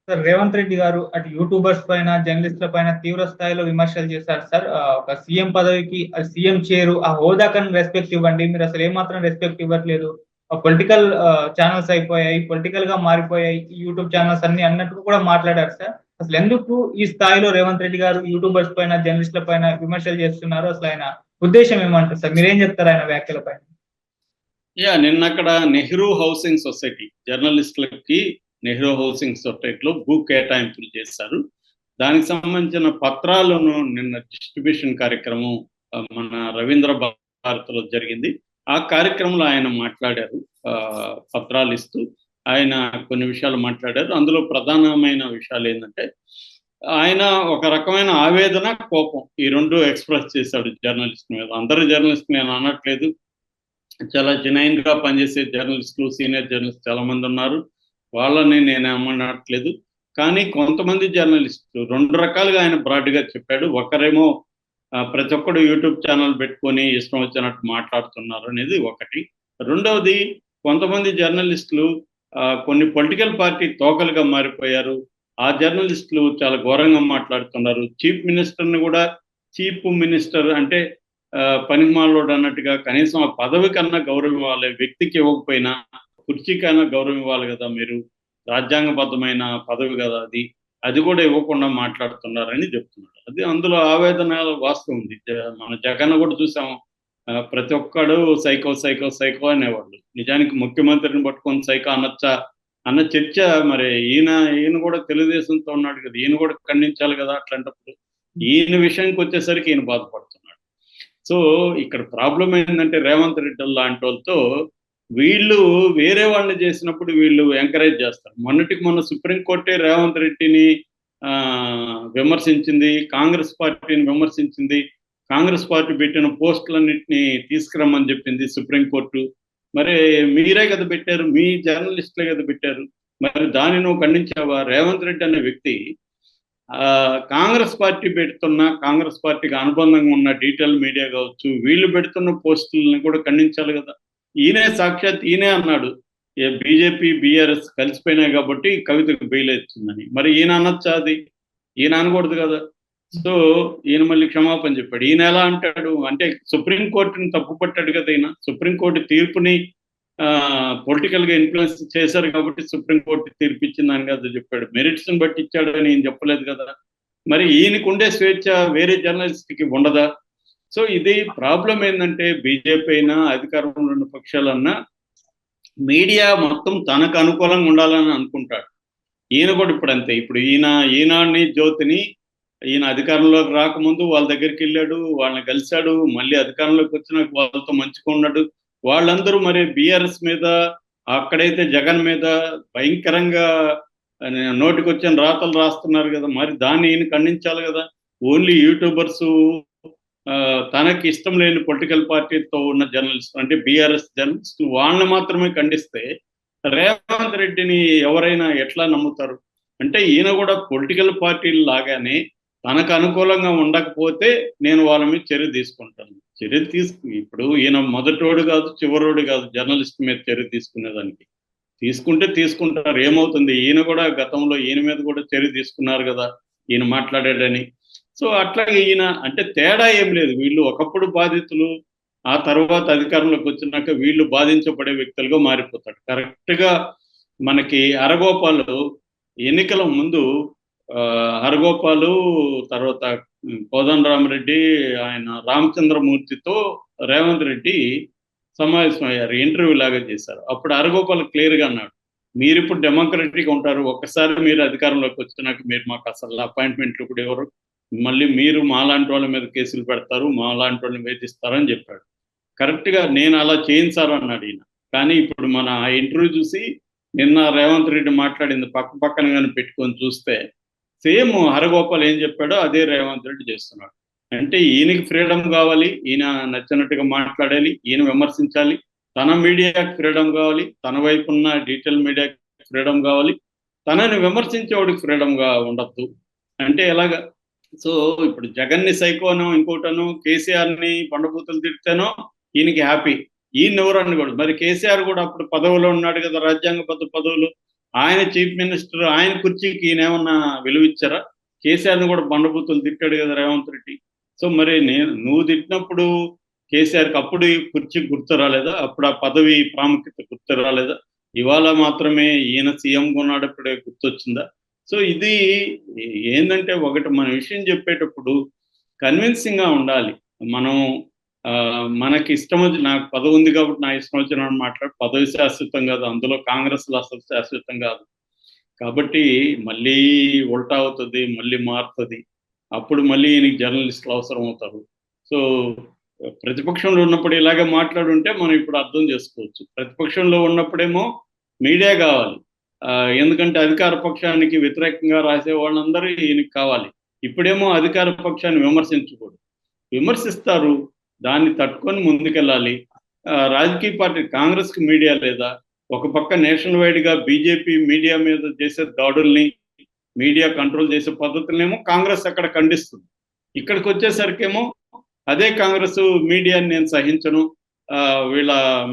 Sir Revanth Reddy గారు అటు YouTubers పైన, జర్నలిస్ట్‌ల పైన తీవ్ర స్థాయిలో విమర్శలు చేశారు సార్. ఒక సీఎం పదవికి సీఎం చేరు ఆ హోదాకని రెస్పెక్ట్ ఇవ్వండి. మీరసలు ఏమాత్రం రెస్పెక్ట్ ఇవ్వట్లేదు. పొలిటికల్ ఛానెల్స్ అయిపోయాయి. పొలిటికల్‌గా మారిపోయాయి. ఈ యూట్యూబ్ ఛానెల్స్ అన్నీ అన్నట్టు కూడా మాట్లాడారు సార్. అసలెందుకు ఈ స్థాయిలో రేవంత్ రెడ్డి గారు యూట్యూబర్స్ పైన, జర్నలిస్ట్‌ల పైన విమర్శలు చేస్తున్నారు? అసలాయన ఉద్దేశ్యం ఏమంటారు సార్? మీరేం చెప్తారు ఆయన వ్యాఖ్యల పైన? నిన్నక్కడ నెహ్రూ హౌసింగ్ సొసైటీ జర్నలిస్టులకి నెహ్రూ హౌసింగ్ సొసైటీలో భూ కేటాయింపులు చేశారు. దానికి సంబంధించిన పత్రాలను నిన్న డిస్ట్రిబ్యూషన్ కార్యక్రమం మన రవీంద్ర భారతిలో జరిగింది. ఆ కార్యక్రమంలో ఆయన మాట్లాడారు. పత్రాలు ఇస్తూ ఆయన కొన్ని విషయాలు మాట్లాడారు. అందులో ప్రధానమైన విషయాలు ఏంటంటే ఆయన ఒక రకమైన ఆవేదన, కోపం ఈ రెండు ఎక్స్ప్రెస్ చేశాడు జర్నలిస్ట్ మీద. అందరు జర్నలిస్ట్ నేను అనట్లేదు, చాలా జెన్యూన్ గా పనిచేసే జర్నలిస్టులు, సీనియర్ జర్నలిస్ట్ చాలా మంది ఉన్నారు, వాళ్ళని నేను ఏమనట్లేదు. కానీ కొంతమంది జర్నలిస్టులు రెండు రకాలుగా ఆయన బ్రాడ్గా చెప్పాడు. ఒకరేమో ప్రతి ఒక్కడు యూట్యూబ్ ఛానల్ పెట్టుకొని ఇష్టం వచ్చినట్టు మాట్లాడుతున్నారు అనేది ఒకటి. రెండవది, కొంతమంది జర్నలిస్టులు కొన్ని పొలిటికల్ పార్టీ తోకలుగా మారిపోయారు. ఆ జర్నలిస్టులు చాలా ఘోరంగా మాట్లాడుతున్నారు. చీఫ్ మినిస్టర్ని కూడా చీఫ్ మినిస్టర్ అంటే పనికిమాలోడు అన్నట్టుగా కనీసం ఆ పదవి కన్నా గౌరవం ఇవ్వాలి, వ్యక్తికి ఇవ్వకపోయినా కుర్చీకైనా గౌరవం ఇవ్వాలి కదా, మీరు రాజ్యాంగబద్ధమైన పదవి కదా అది, అది కూడా ఇవ్వకుండా మాట్లాడుతున్నారని చెప్తున్నాడు. అది అందులో ఆవేదన వాస్తవం ఉంది. మన జగన్ కూడా చూసాము, ప్రతి ఒక్కడు సైకో సైకో సైకో అనేవాళ్ళు. నిజానికి ముఖ్యమంత్రిని పట్టుకొని సైకో అనొచ్చా అన్న చర్చ మరి ఈయన కూడా తెలుగుదేశంతో ఉన్నాడు కదా, ఈయన కూడా ఖండించాలి కదా. అట్లాంటప్పుడు ఈయన విషయానికి వచ్చేసరికి ఈయన బాధపడుతున్నాడు. సో ఇక్కడ ప్రాబ్లం ఏంటంటే రేవంత్ రెడ్డి లాంటి వాళ్ళతో వీళ్ళు వేరే వాళ్ళని చేసినప్పుడు వీళ్ళు ఎంకరేజ్ చేస్తారు. మొన్నటికి మొన్న సుప్రీంకోర్టే రేవంత్ రెడ్డిని విమర్శించింది, కాంగ్రెస్ పార్టీని విమర్శించింది, కాంగ్రెస్ పార్టీ పెట్టిన పోస్టులన్నింటినీ తీసుకురమ్మని చెప్పింది సుప్రీంకోర్టు. మరి మీరే కదా పెట్టారు, మీ జర్నలిస్టులే కదా పెట్టారు, మరి దాన్ని నువ్వు ఖండించావా? రేవంత్ రెడ్డి అనే వ్యక్తి కాంగ్రెస్ పార్టీ పెడుతున్న, కాంగ్రెస్ పార్టీకి అనుబంధంగా ఉన్న డీటెయిల్ మీడియా కావచ్చు, వీళ్ళు పెడుతున్న పోస్టులను కూడా ఖండించాలి కదా. సాక్షాత్ ఈయనే అన్నాడు, బీజేపీ బీఆర్ఎస్ కలిసిపోయినాయి కాబట్టి కవితకు బెయిల్ అవుతుందని. మరి ఈయన అనొచ్చా? అది ఈయన అనకూడదు కదా. సో ఈయన మళ్ళీ క్షమాపణ చెప్పాడు. ఈయన ఎలా అంటాడు అంటే సుప్రీంకోర్టుని తప్పుపట్టాడు కదా. ఈయన సుప్రీంకోర్టు తీర్పుని పొలిటికల్గా ఇన్ఫ్లుయెన్స్ చేశారు కాబట్టి సుప్రీంకోర్టు తీర్పు ఇచ్చిందని కదా చెప్పాడు. మెరిట్స్ని బట్టి ఇచ్చాడు అని ఈయన చెప్పలేదు కదా. మరి ఈయనకు ఉండే స్వేచ్ఛ వేరే జర్నలిస్ట్కి ఉండదా? సో ఇది ప్రాబ్లం ఏంటంటే బీజేపీ అయినా అధికారంలో ఉన్న పక్షాలన్నా మీడియా మొత్తం తనకు అనుకూలంగా ఉండాలని అనుకుంటాడు. ఈయన కూడా ఇప్పుడు అంతే. ఇప్పుడు ఈనాడిని, జ్యోతిని ఈయన అధికారంలోకి రాకముందు వాళ్ళ దగ్గరికి వెళ్ళాడు, వాళ్ళని కలిశాడు, మళ్ళీ అధికారంలోకి వచ్చినాక వాళ్ళతో మంచిగా ఉన్నాడు. వాళ్ళందరూ మరి బీఆర్ఎస్ మీద, అక్కడైతే జగన్ మీద భయంకరంగా నోటికి వచ్చిన రాతలు రాస్తున్నారు కదా. మరి దాన్ని ఈయన ఖండించాలి కదా. ఓన్లీ యూట్యూబర్స్, తనకి ఇష్టం లేని పొలిటికల్ పార్టీతో ఉన్న జర్నలిస్ట్ అంటే బీఆర్ఎస్ జర్నలిస్ట్, వాళ్ళని మాత్రమే ఖండిస్తే రేవంత్ రెడ్డిని ఎవరైనా ఎట్లా నమ్ముతారు? అంటే ఈయన కూడా పొలిటికల్ పార్టీలు లాగానే తనకు అనుకూలంగా ఉండకపోతే నేను వాళ్ళ మీద చర్య తీసుకుంటాను. ఇప్పుడు ఈయన మొదటోడు కాదు, చివరోడు కాదు జర్నలిస్ట్ మీద చర్య తీసుకునేదానికి. తీసుకుంటారు, ఏమవుతుంది? ఈయన కూడా గతంలో ఈయన మీద కూడా చర్య తీసుకున్నారు కదా, ఈయన మాట్లాడాడని. సో అట్లాగే ఈయన అంటే తేడా ఏం లేదు. వీళ్ళు ఒకప్పుడు బాధితులు, ఆ తర్వాత అధికారంలోకి వచ్చినాక వీళ్ళు బాధించబడే వ్యక్తులుగా మారిపోతాడు. కరెక్ట్గా మనకి అరగోపాలు ఎన్నికల ముందు హరగోపాలు, తర్వాత కోదండరామరెడ్డి, ఆయన రామచంద్రమూర్తితో రేవంత్ రెడ్డి సమావేశం అయ్యారు, ఇంటర్వ్యూ లాగా చేశారు. అప్పుడు హరగోపాల్ క్లియర్గా అన్నాడు, మీరు ఇప్పుడు డెమోక్రటిక్గా ఉంటారు, ఒక్కసారి మీరు అధికారంలోకి వచ్చినాక మీరు మాకు అసలు అపాయింట్మెంట్లు కూడా ఎవరు, మళ్ళీ మీరు మాలాంటి వాళ్ళ మీద కేసులు పెడతారు, మాలాంటి వాళ్ళని వేధిస్తారని చెప్పాడు. కరెక్ట్గా నేను అలా చేయించారు అన్నాడు ఈయన. కానీ ఇప్పుడు మన ఆ ఇంటర్వ్యూ చూసి నిన్న రేవంత్ రెడ్డి మాట్లాడింది పక్కన కానీ పెట్టుకొని చూస్తే సేమ్ హరగోపాల్ ఏం చెప్పాడో అదే రేవంత్ రెడ్డి చేస్తున్నాడు. అంటే ఈయనకి ఫ్రీడమ్ కావాలి, ఈయన నచ్చినట్టుగా మాట్లాడాలి, ఈయన విమర్శించాలి, తన మీడియాకి ఫ్రీడమ్ కావాలి, తన వైపు ఉన్న డీటెయిల్ మీడియాకి ఫ్రీడమ్ కావాలి, తనని విమర్శించేవాడికి ఫ్రీడమ్గా ఉండద్దు. అంటే ఎలాగా? సో ఇప్పుడు జగన్ని సైకోనో ఇంకోటనో, కేసీఆర్ని బండబూతులు తిడితేనో ఈయనకి హ్యాపీ, ఈయన ఎవరు అనకూడదు. మరి కేసీఆర్ కూడా అప్పుడు పదవిలో ఉన్నాడు కదా, రాజ్యాంగబద్ధ పదవులు, ఆయన చీఫ్ మినిస్టర్, ఆయన కుర్చీకి ఈయన ఏమన్నా విలువ ఇచ్చారా? కేసీఆర్ని కూడా బండబూతులు తిట్టాడు కదా రేవంత్ రెడ్డి. సో మరి నువ్వు తిట్టినప్పుడు కేసీఆర్కి అప్పుడు ఈ కుర్చీ గుర్తు రాలేదా? అప్పుడు ఆ పదవి ప్రాముఖ్యత గుర్తు రాలేదా? ఇవాళ మాత్రమే ఈయన సీఎంగా ఉన్నాడప్పుడే గుర్తొచ్చిందా? సో ఇది ఏంటంటే, ఒకటి మన విషయం చెప్పేటప్పుడు కన్విన్సింగ్ గా ఉండాలి. మనం మనకి ఇష్టం వచ్చి, నాకు పదవి ఉంది కాబట్టి నా ఇష్టం వచ్చిన మాట్లాడు, పదవి శాశ్వతం కాదు, అందులో కాంగ్రెస్లో అసలు శాశ్వతం కాదు. కాబట్టి మళ్ళీ ఉల్టా అవుతుంది, మళ్ళీ మారుతుంది. అప్పుడు మళ్ళీ ఈయనకి జర్నలిస్టులు అవసరం అవుతారు. సో ప్రతిపక్షంలో ఉన్నప్పుడు ఇలాగే మాట్లాడుంటే మనం ఇప్పుడు అర్థం చేసుకోవచ్చు. ప్రతిపక్షంలో ఉన్నప్పుడేమో మీడియా కావాలి, ఎందుకంటే అధికార పక్షానికి వ్యతిరేకంగా రాసే వాళ్ళందరూ ఈయనకి కావాలి. ఇప్పుడేమో అధికార పక్షాన్ని విమర్శించకూడదు, విమర్శిస్తారు, దాన్ని తట్టుకొని ముందుకెళ్ళాలి. రాజకీయ పార్టీ కాంగ్రెస్కి మీడియా లేదా? ఒక పక్క నేషనల్ వైడ్గా బీజేపీ మీడియా మీద చేసే దాడుల్ని, మీడియా కంట్రోల్ చేసే పద్ధతులనేమో కాంగ్రెస్ అక్కడ ఖండిస్తుంది. ఇక్కడికి వచ్చేసరికేమో అదే కాంగ్రెస్ మీడియాని నేను సహించను,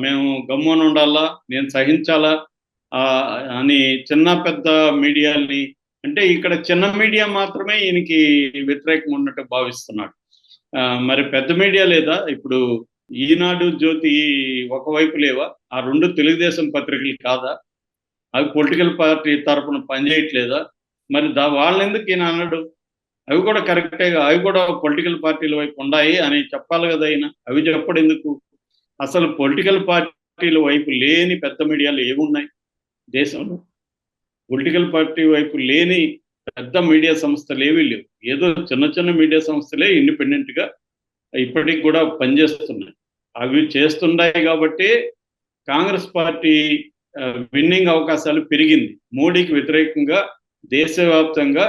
మేము గమ్మున ఉండాలా, నేను సహించాలా అని చిన్న పెద్ద మీడియాని, అంటే ఇక్కడ చిన్న మీడియా మాత్రమే ఈయనకి వ్యతిరేకంగా ఉన్నట్టు భావిస్తున్నాడు. మరి పెద్ద మీడియా లేదా? ఇప్పుడు ఈనాడు, జ్యోతి ఒకవైపు లేవా? ఆ రెండు తెలుగుదేశం పత్రికలు కాదా? అవి పొలిటికల్ పార్టీ తరఫున పనిచేయట్లేదా? మరి వాళ్ళని ఎందుకు ఈయన అన్నాడు? అవి కూడా కరెక్టేగా, అవి కూడా పొలిటికల్ పార్టీల వైపు ఉన్నాయి అని చెప్పాలి కదా ఆయన. అవి చెప్పడం ఎందుకు? అసలు పొలిటికల్ పార్టీల వైపు లేని పెద్ద మీడియాలు ఏమున్నాయి దేశంలో? పొలిటికల్ పార్టీ వైపు లేని పెద్ద మీడియా సంస్థలు ఏవీ లేవు. ఏదో చిన్న చిన్న మీడియా సంస్థలే ఇండిపెండెంట్గా ఇప్పటికి కూడా పనిచేస్తున్నాయి. అవి చేస్తున్నాయి కాబట్టి కాంగ్రెస్ పార్టీ విన్నింగ్ అవకాశాలు పెరిగింది. మోడీకి వ్యతిరేకంగా దేశవ్యాప్తంగా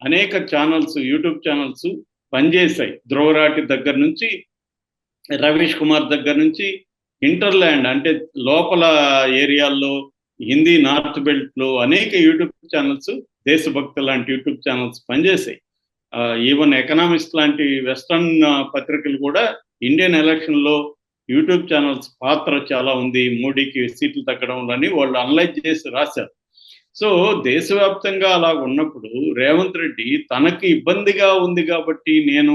అనేక ఛానల్స్, యూట్యూబ్ ఛానల్స్ పనిచేశాయి. ధ్రువరాటి దగ్గర నుంచి, రవీష్ కుమార్ దగ్గర నుంచి, ఇంటర్లాండ్ అంటే లోపల ఏరియాల్లో, హిందీ నార్త్ బెల్ట్లో అనేక యూట్యూబ్ ఛానల్స్, దేశభక్తి లాంటి యూట్యూబ్ ఛానల్స్ పనిచేశాయి. ఈవెన్ ఎకనామిస్ట్ లాంటి వెస్టర్న్ పత్రికలు కూడా ఇండియన్ ఎలక్షన్లో యూట్యూబ్ ఛానల్స్ పాత్ర చాలా ఉంది, మోడీకి సీట్లు తగ్గడంలో అని వాళ్ళు అనలైజ్ చేసి రాశారు. సో దేశవ్యాప్తంగా అలా ఉన్నప్పుడు రేవంత్ రెడ్డి తనకి ఇబ్బందిగా ఉంది కాబట్టి నేను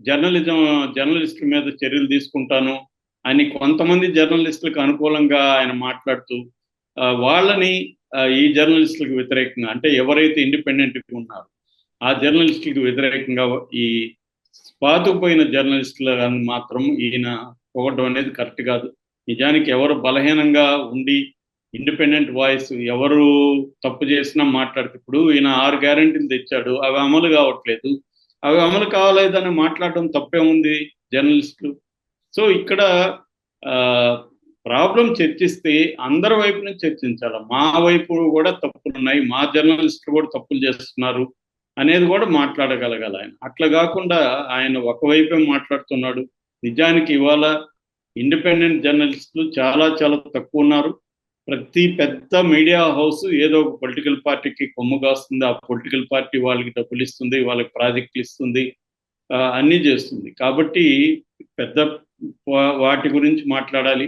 జర్నలిస్టుల మీద చర్యలు తీసుకుంటాను అని కొంతమంది జర్నలిస్టులకు అనుకూలంగా ఆయన మాట్లాడుతూ వాళ్ళని ఈ జర్నలిస్టులకు వ్యతిరేకంగా, అంటే ఎవరైతే ఇండిపెండెంట్గా ఉన్నారో ఆ జర్నలిస్టులకు వ్యతిరేకంగా ఈ పాతుకుపోయిన జర్నలిస్టులను మాత్రం ఈయన పోవడం అనేది కరెక్ట్ కాదు. నిజానికి ఎవరు బలహీనంగా ఉండి ఇండిపెండెంట్ వాయిస్, ఎవరు తప్పు చేసినా మాట్లాడితే, ఇప్పుడు ఈయన 6 గ్యారెంటీలు తెచ్చాడు, అవి అమలు కావట్లేదు, అవి అమలు కావాలేదని మాట్లాడడం తప్పే ఉంది జర్నలిస్టులు. సో ఇక్కడ ప్రాబ్లం చర్చిస్తే అందరి వైపు నుంచి చర్చించాలి. మా వైపు కూడా తప్పులు ఉన్నాయి, మా జర్నలిస్టులు కూడా తప్పులు చేస్తున్నారు అనేది కూడా మాట్లాడగలగాలి ఆయన. అట్లా కాకుండా ఆయన ఒకవైపే మాట్లాడుతున్నాడు. నిజానికి ఇవాళ ఇండిపెండెంట్ జర్నలిస్టులు చాలా చాలా తక్కువ ఉన్నారు. ప్రతి పెద్ద మీడియా హౌస్ ఏదో ఒక పొలిటికల్ పార్టీకి కొమ్ము కాస్తుంది, ఆ పొలిటికల్ పార్టీ వాళ్ళకి డబ్బులు ఇస్తుంది, వాళ్ళకి ప్రాజెక్టులు ఇస్తుంది, అన్నీ చేస్తుంది. కాబట్టి పెద్ద వాటి గురించి మాట్లాడాలి.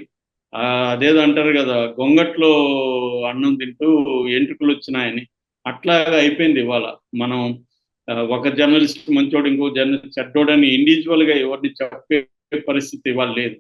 అదేదో అంటారు కదా, గొంగట్లో అన్నం తింటూ ఎంట్రుకలు వచ్చినాయని, అట్లాగా అయిపోయింది ఇవాళ. మనం ఒక జర్నలిస్ట్ మంచోడు, ఇంకో జర్నలిస్ట్ చెడ్డోడని ఇండివిజువల్గా ఎవరిని చెప్పే పరిస్థితి ఇవాళ లేదు.